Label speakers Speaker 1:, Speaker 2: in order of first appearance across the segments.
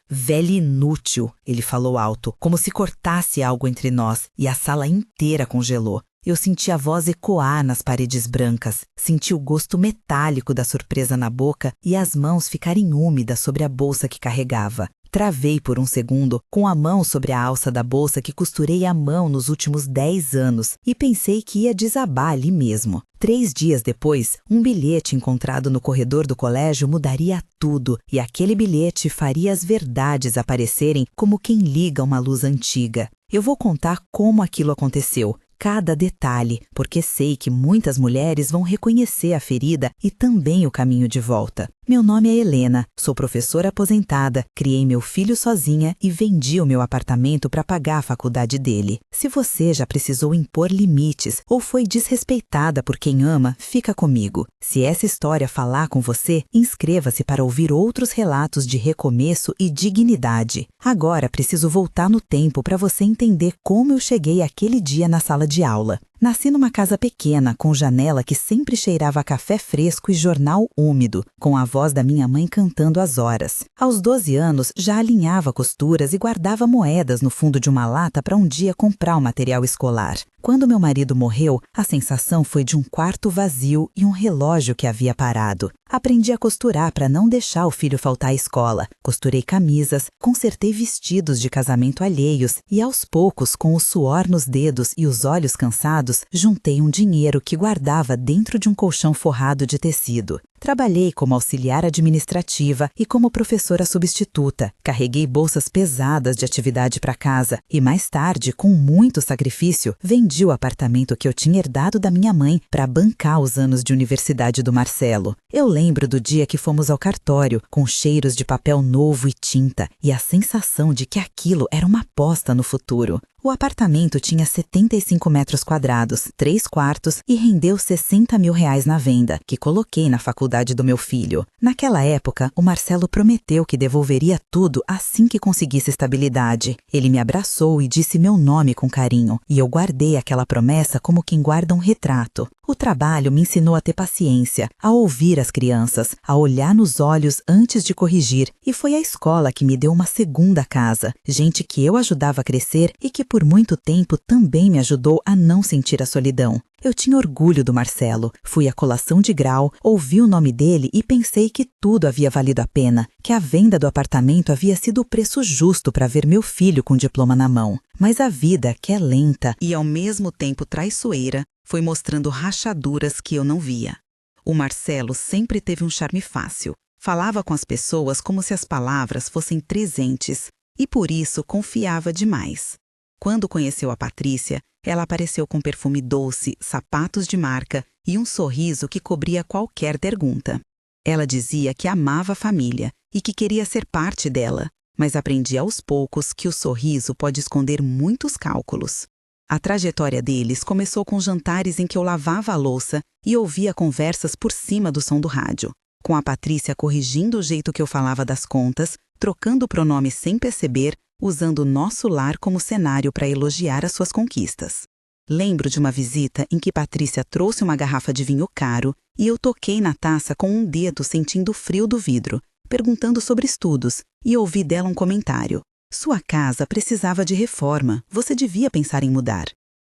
Speaker 1: Velha inútil, ele falou alto, como se cortasse algo entre nós, e a sala inteira congelou. Eu senti a voz ecoar nas paredes brancas, senti o gosto metálico da surpresa na boca e as mãos ficarem úmidas sobre a bolsa que carregava. Travei por um segundo, com a mão sobre a alça da bolsa que costurei à mão nos últimos 10 anos, e pensei que ia desabar ali mesmo. 3 dias depois, um bilhete encontrado no corredor do colégio mudaria tudo, e aquele bilhete faria as verdades aparecerem como quem liga uma luz antiga. Eu vou contar como aquilo aconteceu. Cada detalhe, porque sei que muitas mulheres vão reconhecer a ferida e também o caminho de volta. Meu nome é Helena, sou professora aposentada, criei meu filho sozinha e vendi o meu apartamento para pagar a faculdade dele. Se você já precisou impor limites ou foi desrespeitada por quem ama, fica comigo. Se essa história falar com você, inscreva-se para ouvir outros relatos de recomeço e dignidade. Agora preciso voltar no tempo para você entender como eu cheguei aquele dia na sala de aula. Nasci numa casa pequena, com janela que sempre cheirava a café fresco e jornal úmido, com a voz da minha mãe cantando as horas. Aos 12 anos, já alinhava costuras e guardava moedas no fundo de uma lata para um dia comprar o material escolar. Quando meu marido morreu, a sensação foi de um quarto vazio e um relógio que havia parado. Aprendi a costurar para não deixar o filho faltar à escola. Costurei camisas, consertei vestidos de casamento alheios e, aos poucos, com o suor nos dedos e os olhos cansados, juntei um dinheiro que guardava dentro de um colchão forrado de tecido. Trabalhei como auxiliar administrativa e como professora substituta. Carreguei bolsas pesadas de atividade para casa e, mais tarde, com muito sacrifício, vendi o apartamento que eu tinha herdado da minha mãe para bancar os anos de universidade do Marcelo. Eu lembro do dia que fomos ao cartório, com cheiros de papel novo e tinta, e a sensação de que aquilo era uma aposta no futuro. O apartamento tinha 75 metros quadrados, 3 quartos e rendeu R$60 mil na venda, que coloquei na faculdade do meu filho. Naquela época, o Marcelo prometeu que devolveria tudo assim que conseguisse estabilidade. Ele me abraçou e disse meu nome com carinho, e eu guardei aquela promessa como quem guarda um retrato. O trabalho me ensinou a ter paciência, a ouvir as crianças, a olhar nos olhos antes de corrigir, e foi a escola que me deu uma segunda casa, gente que eu ajudava a crescer e que por muito tempo também me ajudou a não sentir a solidão. Eu tinha orgulho do Marcelo, fui à colação de grau, ouvi o nome dele e pensei que tudo havia valido a pena, que a venda do apartamento havia sido o preço justo para ver meu filho com o diploma na mão. Mas a vida, que é lenta e ao mesmo tempo traiçoeira, foi mostrando rachaduras que eu não via. O Marcelo sempre teve um charme fácil, falava com as pessoas como se as palavras fossem presentes e por isso confiava demais. Quando conheceu a Patrícia, ela apareceu com perfume doce, sapatos de marca e um sorriso que cobria qualquer pergunta. Ela dizia que amava a família e que queria ser parte dela, mas aprendi aos poucos que o sorriso pode esconder muitos cálculos. A trajetória deles começou com jantares em que eu lavava a louça e ouvia conversas por cima do som do rádio, com a Patrícia corrigindo o jeito que eu falava das contas, trocando o pronome sem perceber, usando o nosso lar como cenário para elogiar as suas conquistas. Lembro de uma visita em que Patrícia trouxe uma garrafa de vinho caro e eu toquei na taça com um dedo sentindo o frio do vidro, perguntando sobre estudos, e ouvi dela um comentário. Sua casa precisava de reforma, você devia pensar em mudar.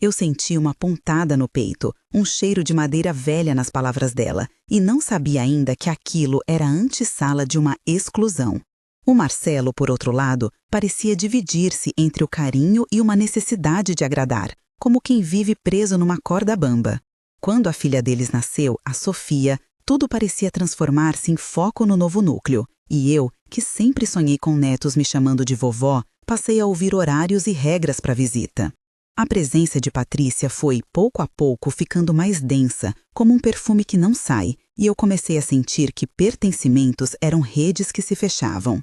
Speaker 1: Eu senti uma pontada no peito, um cheiro de madeira velha nas palavras dela, e não sabia ainda que aquilo era a antessala de uma exclusão. O Marcelo, por outro lado, parecia dividir-se entre o carinho e uma necessidade de agradar, como quem vive preso numa corda bamba. Quando a filha deles nasceu, a Sofia, tudo parecia transformar-se em foco no novo núcleo, e eu, que sempre sonhei com netos me chamando de vovó, passei a ouvir horários e regras para a visita. A presença de Patrícia foi, pouco a pouco, ficando mais densa, como um perfume que não sai, e eu comecei a sentir que pertencimentos eram redes que se fechavam.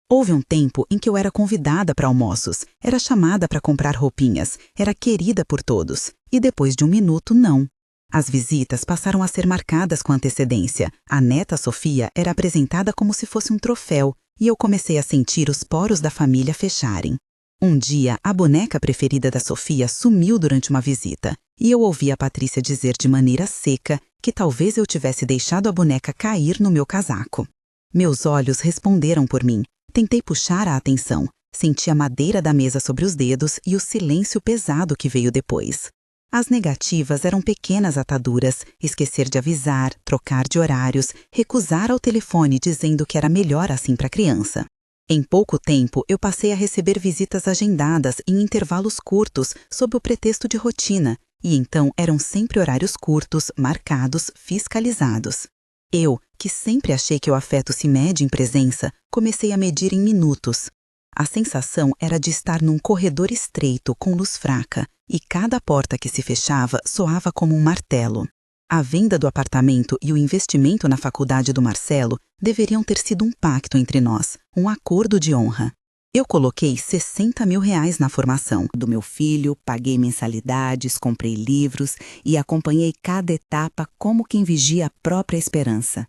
Speaker 1: Houve um tempo em que eu era convidada para almoços, era chamada para comprar roupinhas, era querida por todos, e depois de um minuto, não. As visitas passaram a ser marcadas com antecedência. A neta Sofia era apresentada como se fosse um troféu, e eu comecei a sentir os poros da família fecharem. Um dia, a boneca preferida da Sofia sumiu durante uma visita, e eu ouvi a Patrícia dizer de maneira seca que talvez eu tivesse deixado a boneca cair no meu casaco. Meus olhos responderam por mim. Tentei puxar a atenção. Senti a madeira da mesa sobre os dedos e o silêncio pesado que veio depois. As negativas eram pequenas ataduras, esquecer de avisar, trocar de horários, recusar ao telefone dizendo que era melhor assim para a criança. Em pouco tempo, eu passei a receber visitas agendadas em intervalos curtos, sob o pretexto de rotina, e então eram sempre horários curtos, marcados, fiscalizados. Eu, que sempre achei que o afeto se mede em presença, comecei a medir em minutos. A sensação era de estar num corredor estreito com luz fraca, e cada porta que se fechava soava como um martelo. A venda do apartamento e o investimento na faculdade do Marcelo deveriam ter sido um pacto entre nós, um acordo de honra. Eu coloquei R$60 mil na formação do meu filho, paguei mensalidades, comprei livros e acompanhei cada etapa como quem vigia a própria esperança.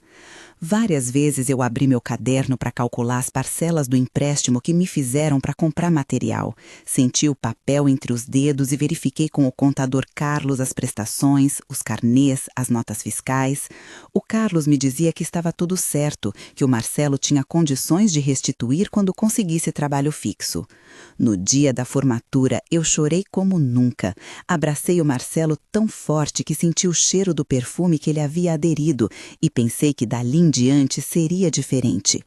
Speaker 1: Várias vezes eu abri meu caderno para calcular as parcelas do empréstimo que me fizeram para comprar material. Senti o papel entre os dedos e verifiquei com o contador Carlos as prestações, os carnês, as notas fiscais. O Carlos me dizia que estava tudo certo, que o Marcelo tinha condições de restituir quando conseguisse trabalho fixo. No dia da formatura, eu chorei como nunca. Abracei o Marcelo tão forte que senti o cheiro do perfume que ele havia aderido e pensei que dali em diante seria diferente.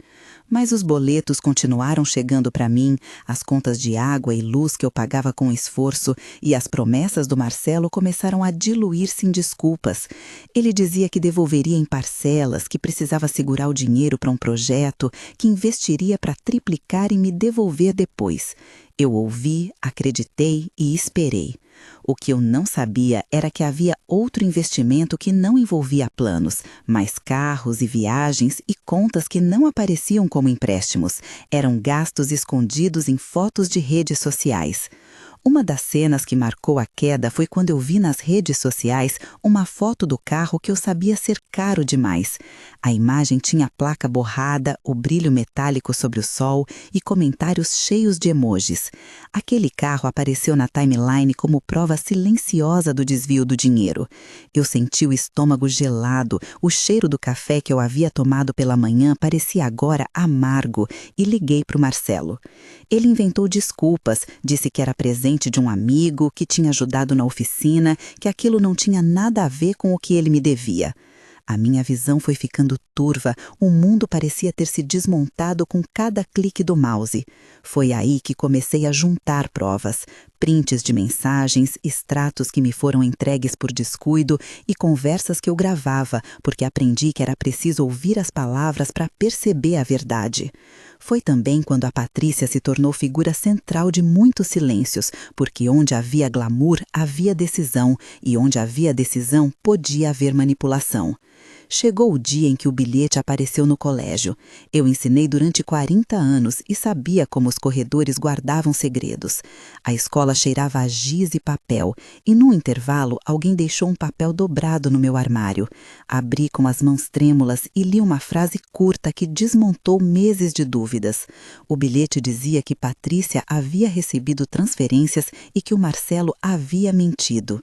Speaker 1: Mas os boletos continuaram chegando para mim, as contas de água e luz que eu pagava com esforço e as promessas do Marcelo começaram a diluir-se em desculpas. Ele dizia que devolveria em parcelas, que precisava segurar o dinheiro para um projeto, que investiria para triplicar e me devolver depois. Eu ouvi, acreditei e esperei. O que eu não sabia era que havia outro investimento que não envolvia planos, mas carros e viagens e contas que não apareciam como empréstimos. Eram gastos escondidos em fotos de redes sociais. Uma das cenas que marcou a queda foi quando eu vi nas redes sociais uma foto do carro que eu sabia ser caro demais. A imagem tinha a placa borrada, o brilho metálico sobre o sol e comentários cheios de emojis. Aquele carro apareceu na timeline como prova silenciosa do desvio do dinheiro. Eu senti o estômago gelado, o cheiro do café que eu havia tomado pela manhã parecia agora amargo e liguei para o Marcelo. Ele inventou desculpas, disse que era presente de um amigo, que tinha ajudado na oficina, que aquilo não tinha nada a ver com o que ele me devia. A minha visão foi ficando turva, o mundo parecia ter se desmontado com cada clique do mouse. Foi aí que comecei a juntar provas, prints de mensagens, extratos que me foram entregues por descuido e conversas que eu gravava, porque aprendi que era preciso ouvir as palavras para perceber a verdade. Foi também quando a Patrícia se tornou figura central de muitos silêncios, porque onde havia glamour, havia decisão, e onde havia decisão, podia haver manipulação. Chegou o dia em que o bilhete apareceu no colégio. Eu ensinei durante 40 anos e sabia como os corredores guardavam segredos. A escola cheirava a giz e papel, e num intervalo alguém deixou um papel dobrado no meu armário. Abri com as mãos trêmulas e li uma frase curta que desmontou meses de dúvidas. O bilhete dizia que Patrícia havia recebido transferências e que o Marcelo havia mentido.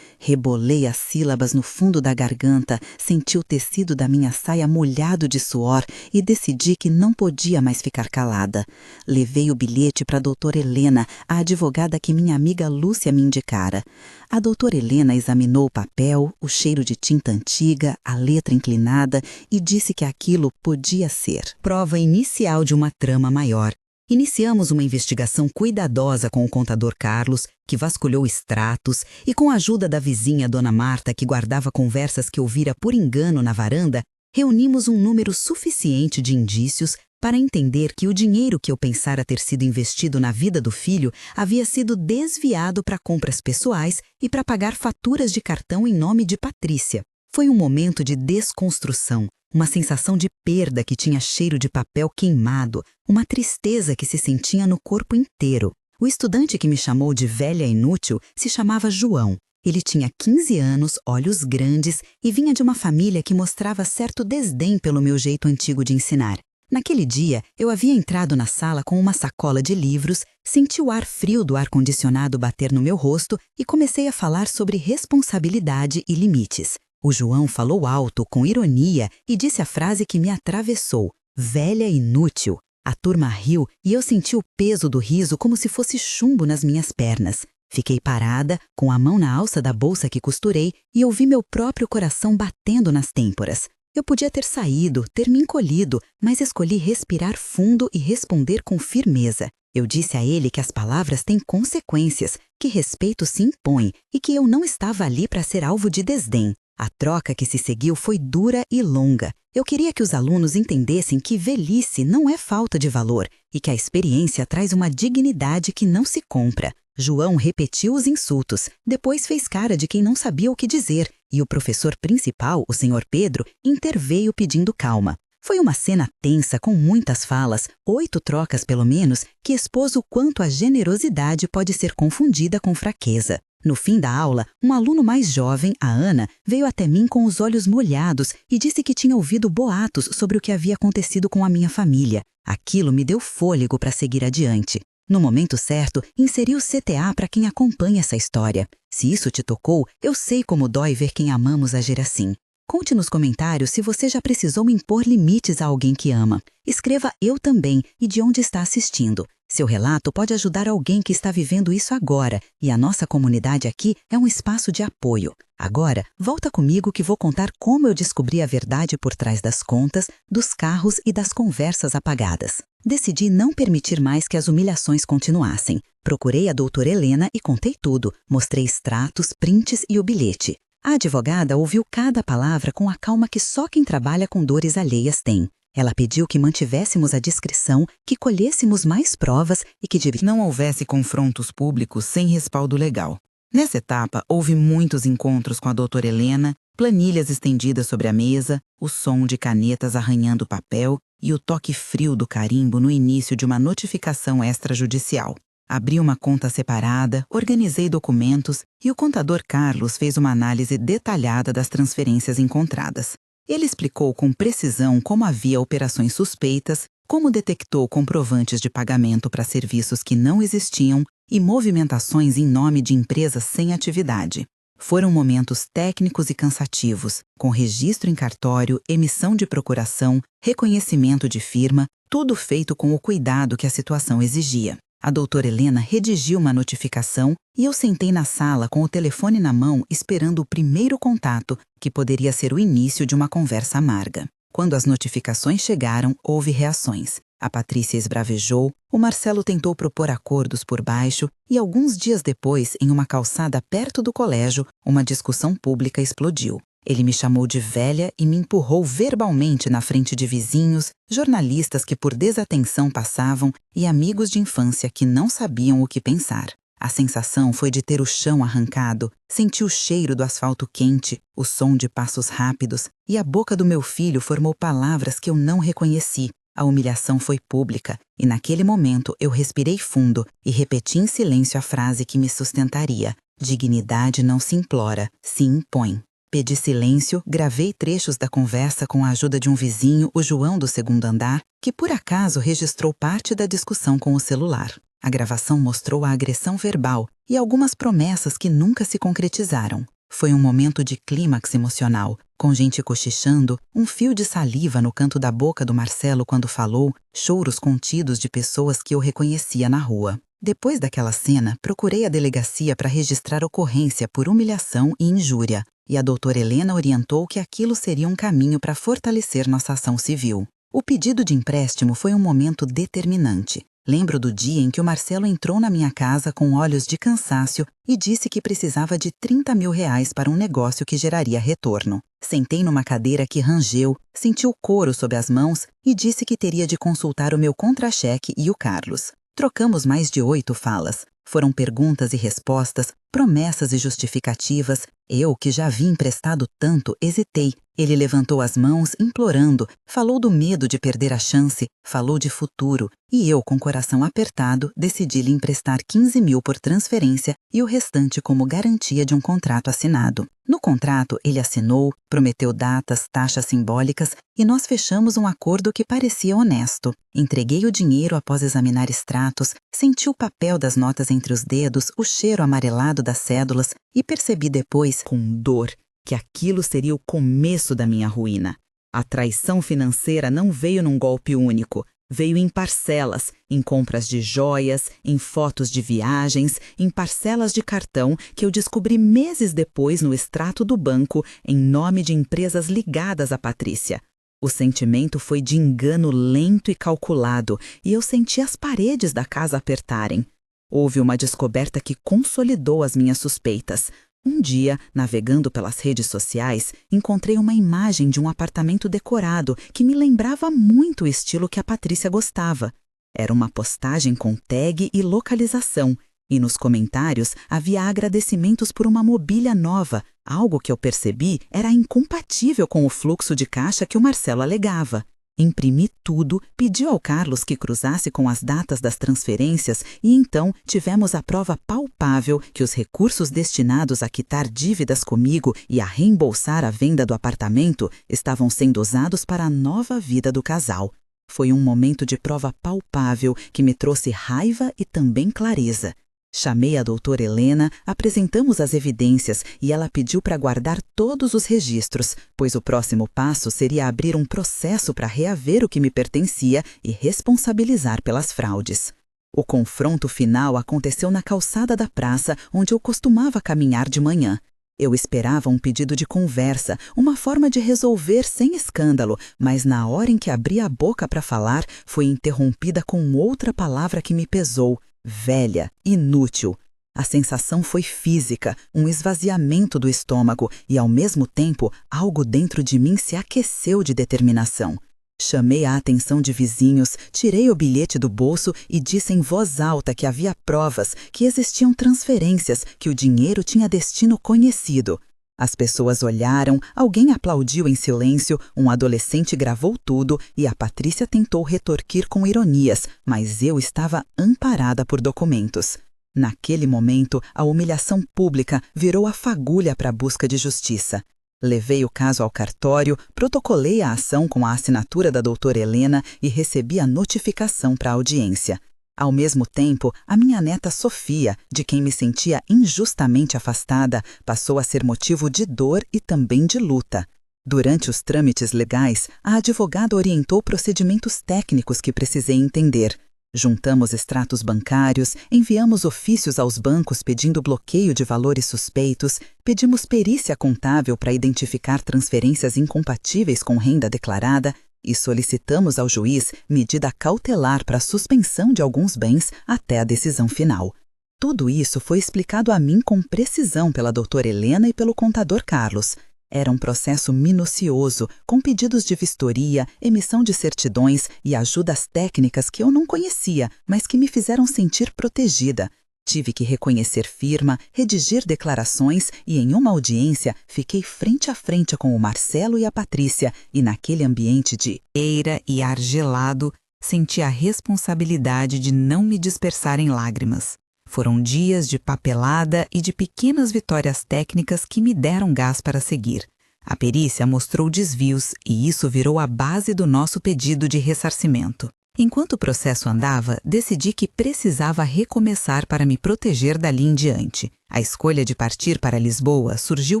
Speaker 1: Rebolei as sílabas no fundo da garganta, senti o tecido da minha saia molhado de suor e decidi que não podia mais ficar calada. Levei o bilhete para a doutora Helena, a advogada que minha amiga Lúcia me indicara. A doutora Helena examinou o papel, o cheiro de tinta antiga, a letra inclinada e disse que aquilo podia ser prova inicial de uma trama maior. Iniciamos uma investigação cuidadosa com o contador Carlos, que vasculhou extratos, e com a ajuda da vizinha Dona Marta, que guardava conversas que ouvira por engano na varanda, reunimos um número suficiente de indícios para entender que o dinheiro que eu pensara ter sido investido na vida do filho havia sido desviado para compras pessoais e para pagar faturas de cartão em nome de Patrícia. Foi um momento de desconstrução, uma sensação de perda que tinha cheiro de papel queimado, uma tristeza que se sentia no corpo inteiro. O estudante que me chamou de velha inútil se chamava João. Ele tinha 15 anos, olhos grandes e vinha de uma família que mostrava certo desdém pelo meu jeito antigo de ensinar. Naquele dia, eu havia entrado na sala com uma sacola de livros, senti o ar frio do ar-condicionado bater no meu rosto e comecei a falar sobre responsabilidade e limites. O João falou alto, com ironia, e disse a frase que me atravessou: velha inútil. A turma riu e eu senti o peso do riso como se fosse chumbo nas minhas pernas. Fiquei parada, com a mão na alça da bolsa que costurei e ouvi meu próprio coração batendo nas têmporas. Eu podia ter saído, ter me encolhido, mas escolhi respirar fundo e responder com firmeza. Eu disse a ele que as palavras têm consequências, que respeito se impõe e que eu não estava ali para ser alvo de desdém. A troca que se seguiu foi dura e longa. Eu queria que os alunos entendessem que velhice não é falta de valor e que a experiência traz uma dignidade que não se compra. João repetiu os insultos, depois fez cara de quem não sabia o que dizer, e o professor principal, o Sr. Pedro, interveio pedindo calma. Foi uma cena tensa com muitas falas, 8 trocas pelo menos, que expôs o quanto a generosidade pode ser confundida com fraqueza. No fim da aula, um aluno mais jovem, a Ana, veio até mim com os olhos molhados e disse que tinha ouvido boatos sobre o que havia acontecido com a minha família. Aquilo me deu fôlego para seguir adiante. No momento certo, inseri o CTA para quem acompanha essa história. Se isso te tocou, eu sei como dói ver quem amamos agir assim. Conte nos comentários se você já precisou impor limites a alguém que ama. Escreva "eu também" e de onde está assistindo. Seu relato pode ajudar alguém que está vivendo isso agora, e a nossa comunidade aqui é um espaço de apoio. Agora, volta comigo que vou contar como eu descobri a verdade por trás das contas, dos carros e das conversas apagadas. Decidi não permitir mais que as humilhações continuassem. Procurei a doutora Helena e contei tudo. Mostrei extratos, prints e o bilhete. A advogada ouviu cada palavra com a calma que só quem trabalha com dores alheias tem. Ela pediu que mantivéssemos a discrição, que colhêssemos mais provas e que não houvesse confrontos públicos sem respaldo legal. Nessa etapa, houve muitos encontros com a doutora Helena, planilhas estendidas sobre a mesa, o som de canetas arranhando papel e o toque frio do carimbo no início de uma notificação extrajudicial. Abri uma conta separada, organizei documentos e o contador Carlos fez uma análise detalhada das transferências encontradas. Ele explicou com precisão como havia operações suspeitas, como detectou comprovantes de pagamento para serviços que não existiam e movimentações em nome de empresas sem atividade. Foram momentos técnicos e cansativos, com registro em cartório, emissão de procuração, reconhecimento de firma, tudo feito com o cuidado que a situação exigia. A doutora Helena redigiu uma notificação e eu sentei na sala com o telefone na mão esperando o primeiro contato, que poderia ser o início de uma conversa amarga. Quando as notificações chegaram, houve reações. A Patrícia esbravejou, o Marcelo tentou propor acordos por baixo e alguns dias depois, em uma calçada perto do colégio, uma discussão pública explodiu. Ele me chamou de velha e me empurrou verbalmente na frente de vizinhos, jornalistas que por desatenção passavam e amigos de infância que não sabiam o que pensar. A sensação foi de ter o chão arrancado, senti o cheiro do asfalto quente, o som de passos rápidos e a boca do meu filho formou palavras que eu não reconheci. A humilhação foi pública e naquele momento eu respirei fundo e repeti em silêncio a frase que me sustentaria: dignidade não se implora, se impõe. Pedi silêncio, gravei trechos da conversa com a ajuda de um vizinho, o João do segundo andar, que por acaso registrou parte da discussão com o celular. A gravação mostrou a agressão verbal e algumas promessas que nunca se concretizaram. Foi um momento de clímax emocional, com gente cochichando, um fio de saliva no canto da boca do Marcelo quando falou, choros contidos de pessoas que eu reconhecia na rua. Depois daquela cena, procurei a delegacia para registrar ocorrência por humilhação e injúria, e a doutora Helena orientou que aquilo seria um caminho para fortalecer nossa ação civil. O pedido de empréstimo foi um momento determinante. Lembro do dia em que o Marcelo entrou na minha casa com olhos de cansaço e disse que precisava de R$30 mil para um negócio que geraria retorno. Sentei numa cadeira que rangeu, senti o couro sob as mãos e disse que teria de consultar o meu contra-cheque e o Carlos. Trocamos mais de 8 falas. Foram perguntas e respostas, promessas e justificativas. Eu, que já havia emprestado tanto, hesitei. Ele levantou as mãos, implorando, falou do medo de perder a chance, falou de futuro, e eu, com o coração apertado, decidi lhe emprestar 15 mil por transferência e o restante como garantia de um contrato assinado. No contrato, ele assinou, prometeu datas, taxas simbólicas e nós fechamos um acordo que parecia honesto. Entreguei o dinheiro após examinar extratos, senti o papel das notas entre os dedos, o cheiro amarelado das cédulas e percebi depois, com dor, que aquilo seria o começo da minha ruína. A traição financeira não veio num golpe único, Veio em parcelas, em compras de joias, em fotos de viagens, em parcelas de cartão que eu descobri meses depois no extrato do banco em nome de empresas ligadas a Patrícia. O sentimento foi de engano lento e calculado, e eu senti as paredes da casa apertarem. Houve uma descoberta que consolidou as minhas suspeitas. Um dia, navegando pelas redes sociais, encontrei uma imagem de um apartamento decorado que me lembrava muito o estilo que a Patrícia gostava. Era uma postagem com tag e localização, e nos comentários havia agradecimentos por uma mobília nova, algo que eu percebi era incompatível com o fluxo de caixa que o Marcelo alegava. Imprimi tudo, pedi ao Carlos que cruzasse com as datas das transferências e então tivemos a prova palpável que os recursos destinados a quitar dívidas comigo e a reembolsar a venda do apartamento estavam sendo usados para a nova vida do casal. Foi um momento de prova palpável que me trouxe raiva e também clareza. Chamei a doutora Helena, apresentamos as evidências e ela pediu para guardar todos os registros, pois o próximo passo seria abrir um processo para reaver o que me pertencia e responsabilizar pelas fraudes. O confronto final aconteceu na calçada da praça, onde eu costumava caminhar de manhã. Eu esperava um pedido de conversa, uma forma de resolver sem escândalo, mas na hora em que abri a boca para falar, foi interrompida com outra palavra que me pesou. Velha, inútil. A sensação foi física, um esvaziamento do estômago e, ao mesmo tempo, algo dentro de mim se aqueceu de determinação. Chamei a atenção de vizinhos, tirei o bilhete do bolso e disse em voz alta que havia provas, que existiam transferências, que o dinheiro tinha destino conhecido. As pessoas olharam, alguém aplaudiu em silêncio, um adolescente gravou tudo e a Patrícia tentou retorquir com ironias, mas eu estava amparada por documentos. Naquele momento, a humilhação pública virou a fagulha para a busca de justiça. Levei o caso ao cartório, protocolei a ação com a assinatura da doutora Helena e recebi a notificação para a audiência. Ao mesmo tempo, a minha neta Sofia, de quem me sentia injustamente afastada, passou a ser motivo de dor e também de luta. Durante os trâmites legais, a advogada orientou procedimentos técnicos que precisei entender. Juntamos extratos bancários, enviamos ofícios aos bancos pedindo bloqueio de valores suspeitos, pedimos perícia contábil para identificar transferências incompatíveis com renda declarada e solicitamos ao juiz medida cautelar para a suspensão de alguns bens até a decisão final. Tudo isso foi explicado a mim com precisão pela doutora Helena e pelo contador Carlos. Era um processo minucioso, com pedidos de vistoria, emissão de certidões e ajudas técnicas que eu não conhecia, mas que me fizeram sentir protegida. Tive que reconhecer firma, redigir declarações e, em uma audiência, fiquei frente a frente com o Marcelo e a Patrícia e, naquele ambiente de eira e ar gelado, senti a responsabilidade de não me dispersar em lágrimas. Foram dias de papelada e de pequenas vitórias técnicas que me deram gás para seguir. A perícia mostrou desvios e isso virou a base do nosso pedido de ressarcimento. Enquanto o processo andava, decidi que precisava recomeçar para me proteger dali em diante. A escolha de partir para Lisboa surgiu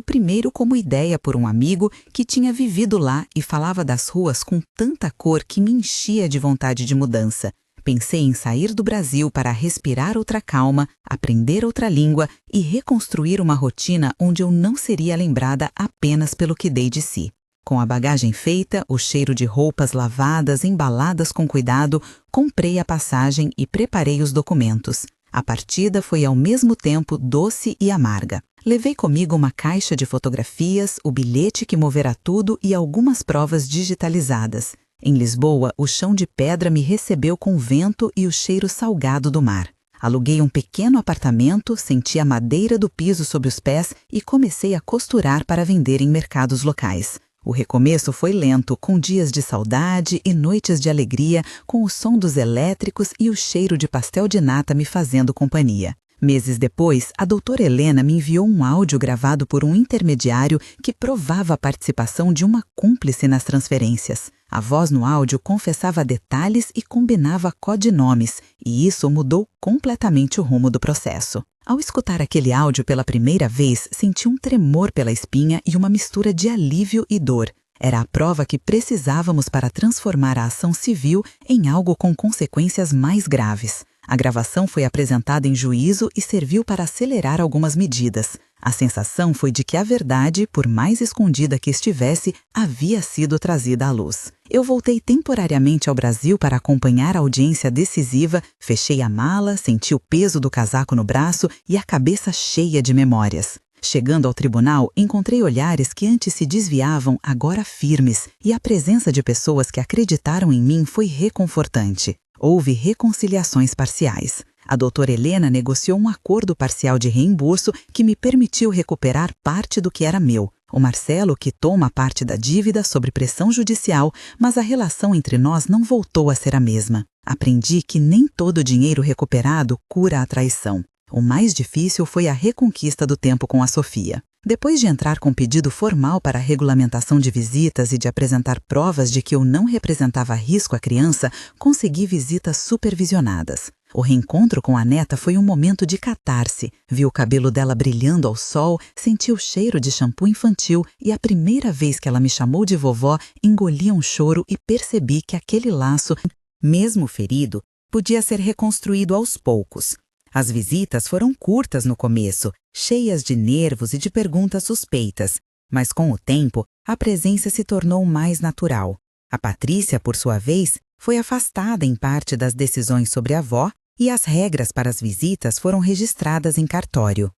Speaker 1: primeiro como ideia por um amigo que tinha vivido lá e falava das ruas com tanta cor que me enchia de vontade de mudança. Pensei em sair do Brasil para respirar outra calma, aprender outra língua e reconstruir uma rotina onde eu não seria lembrada apenas pelo que dei de si. Com a bagagem feita, o cheiro de roupas lavadas, embaladas com cuidado, comprei a passagem e preparei os documentos. A partida foi ao mesmo tempo doce e amarga. Levei comigo uma caixa de fotografias, o bilhete que moverá tudo e algumas provas digitalizadas. Em Lisboa, o chão de pedra me recebeu com vento e o cheiro salgado do mar. Aluguei um pequeno apartamento, senti a madeira do piso sob os pés e comecei a costurar para vender em mercados locais. O recomeço foi lento, com dias de saudade e noites de alegria, com o som dos elétricos e o cheiro de pastel de nata me fazendo companhia. Meses depois, a doutora Helena me enviou um áudio gravado por um intermediário que provava a participação de uma cúmplice nas transferências. A voz no áudio confessava detalhes e combinava codinomes, e isso mudou completamente o rumo do processo. Ao escutar aquele áudio pela primeira vez, senti um tremor pela espinha e uma mistura de alívio e dor. Era a prova que precisávamos para transformar a ação civil em algo com consequências mais graves. A gravação foi apresentada em juízo e serviu para acelerar algumas medidas. A sensação foi de que a verdade, por mais escondida que estivesse, havia sido trazida à luz. Eu voltei temporariamente ao Brasil para acompanhar a audiência decisiva, fechei a mala, senti o peso do casaco no braço e a cabeça cheia de memórias. Chegando ao tribunal, encontrei olhares que antes se desviavam, agora firmes, e a presença de pessoas que acreditaram em mim foi reconfortante. Houve reconciliações parciais. A doutora Helena negociou um acordo parcial de reembolso que me permitiu recuperar parte do que era meu. O Marcelo quitou uma parte da dívida sob pressão judicial, mas a relação entre nós não voltou a ser a mesma. Aprendi que nem todo dinheiro recuperado cura a traição. O mais difícil foi a reconquista do tempo com a Sofia. Depois de entrar com pedido formal para a regulamentação de visitas e de apresentar provas de que eu não representava risco à criança, consegui visitas supervisionadas. O reencontro com a neta foi um momento de catarse. Vi o cabelo dela brilhando ao sol, senti o cheiro de shampoo infantil e a primeira vez que ela me chamou de vovó, engoli um choro e percebi que aquele laço, mesmo ferido, podia ser reconstruído aos poucos. As visitas foram curtas no começo, cheias de nervos e de perguntas suspeitas, mas com o tempo, a presença se tornou mais natural. A Patrícia, por sua vez, foi afastada em parte das decisões sobre a avó e as regras para as visitas foram registradas em cartório.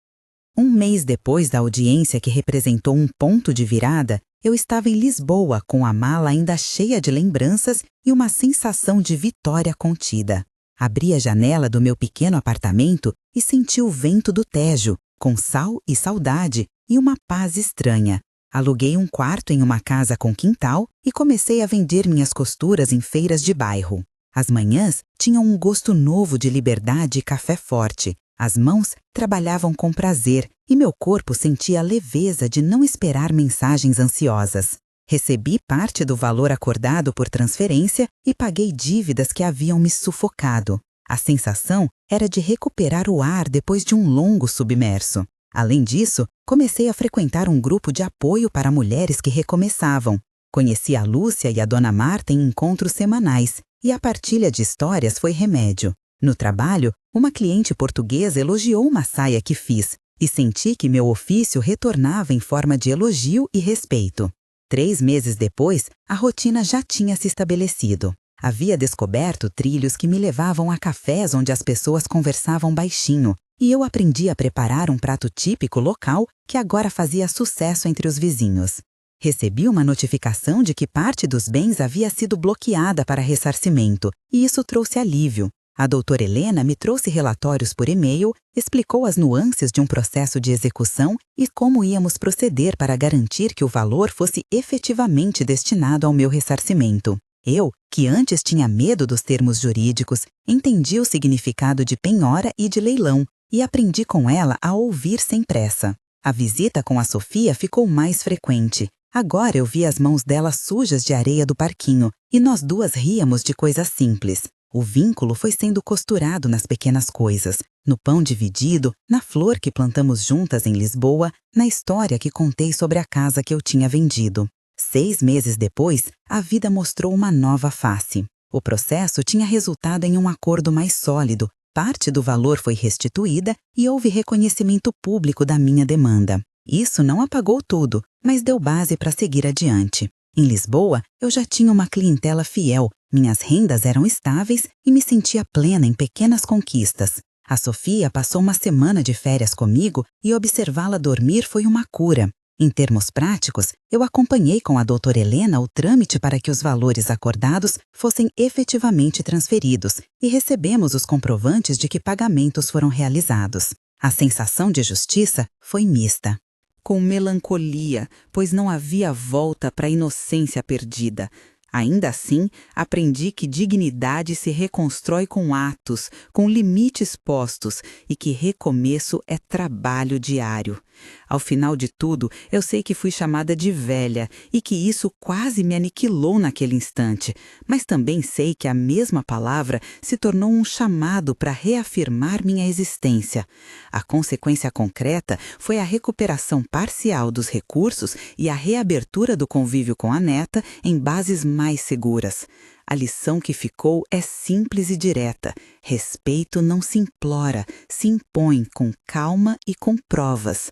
Speaker 1: Um mês depois da audiência que representou um ponto de virada, eu estava em Lisboa com a mala ainda cheia de lembranças e uma sensação de vitória contida. Abri a janela do meu pequeno apartamento e senti o vento do Tejo, com sal e saudade e uma paz estranha. Aluguei um quarto em uma casa com quintal e comecei a vender minhas costuras em feiras de bairro. As manhãs tinham um gosto novo de liberdade e café forte. As mãos trabalhavam com prazer e meu corpo sentia a leveza de não esperar mensagens ansiosas. Recebi parte do valor acordado por transferência e paguei dívidas que haviam me sufocado. A sensação era de recuperar o ar depois de um longo submerso. Além disso, comecei a frequentar um grupo de apoio para mulheres que recomeçavam. Conheci a Lúcia e a Dona Marta em encontros semanais, e a partilha de histórias foi remédio. No trabalho, uma cliente portuguesa elogiou uma saia que fiz, e senti que meu ofício retornava em forma de elogio e respeito. 3 meses depois, a rotina já tinha se estabelecido. Havia descoberto trilhos que me levavam a cafés onde as pessoas conversavam baixinho, e eu aprendi a preparar um prato típico local que agora fazia sucesso entre os vizinhos. Recebi uma notificação de que parte dos bens havia sido bloqueada para ressarcimento, e isso trouxe alívio. A doutora Helena me trouxe relatórios por e-mail, explicou as nuances de um processo de execução e como íamos proceder para garantir que o valor fosse efetivamente destinado ao meu ressarcimento. Eu, que antes tinha medo dos termos jurídicos, entendi o significado de penhora e de leilão e aprendi com ela a ouvir sem pressa. A visita com a Sofia ficou mais frequente. Agora eu via as mãos dela sujas de areia do parquinho e nós duas ríamos de coisas simples. O vínculo foi sendo costurado nas pequenas coisas, no pão dividido, na flor que plantamos juntas em Lisboa, na história que contei sobre a casa que eu tinha vendido. 6 meses depois, a vida mostrou uma nova face. O processo tinha resultado em um acordo mais sólido, parte do valor foi restituída e houve reconhecimento público da minha demanda. Isso não apagou tudo, mas deu base para seguir adiante. Em Lisboa, eu já tinha uma clientela fiel, minhas rendas eram estáveis e me sentia plena em pequenas conquistas. A Sofia passou uma semana de férias comigo e observá-la dormir foi uma cura. Em termos práticos, eu acompanhei com a doutora Helena o trâmite para que os valores acordados fossem efetivamente transferidos e recebemos os comprovantes de que pagamentos foram realizados. A sensação de justiça foi mista. Com melancolia, pois não havia volta para a inocência perdida. Ainda assim, aprendi que dignidade se reconstrói com atos, com limites postos e que recomeço é trabalho diário. Ao final de tudo, eu sei que fui chamada de velha e que isso quase me aniquilou naquele instante, mas também sei que a mesma palavra se tornou um chamado para reafirmar minha existência. A consequência concreta foi a recuperação parcial dos recursos e a reabertura do convívio com a neta em bases mais seguras. A lição que ficou é simples e direta. Respeito não se implora, se impõe com calma e com provas.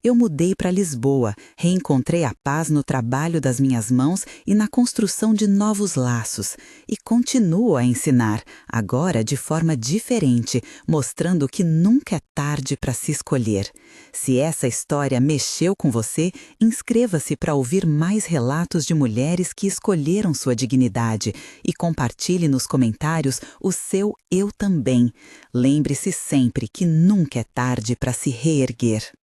Speaker 1: Eu mudei para Lisboa, reencontrei a paz no trabalho das minhas mãos e na construção de novos laços. E continuo a ensinar, agora de forma diferente, mostrando que nunca é tarde para se escolher. Se essa história mexeu com você, inscreva-se para ouvir mais relatos de mulheres que escolheram sua dignidade e compartilhe nos comentários o seu eu também. Lembre-se sempre que nunca é tarde para se reerguer.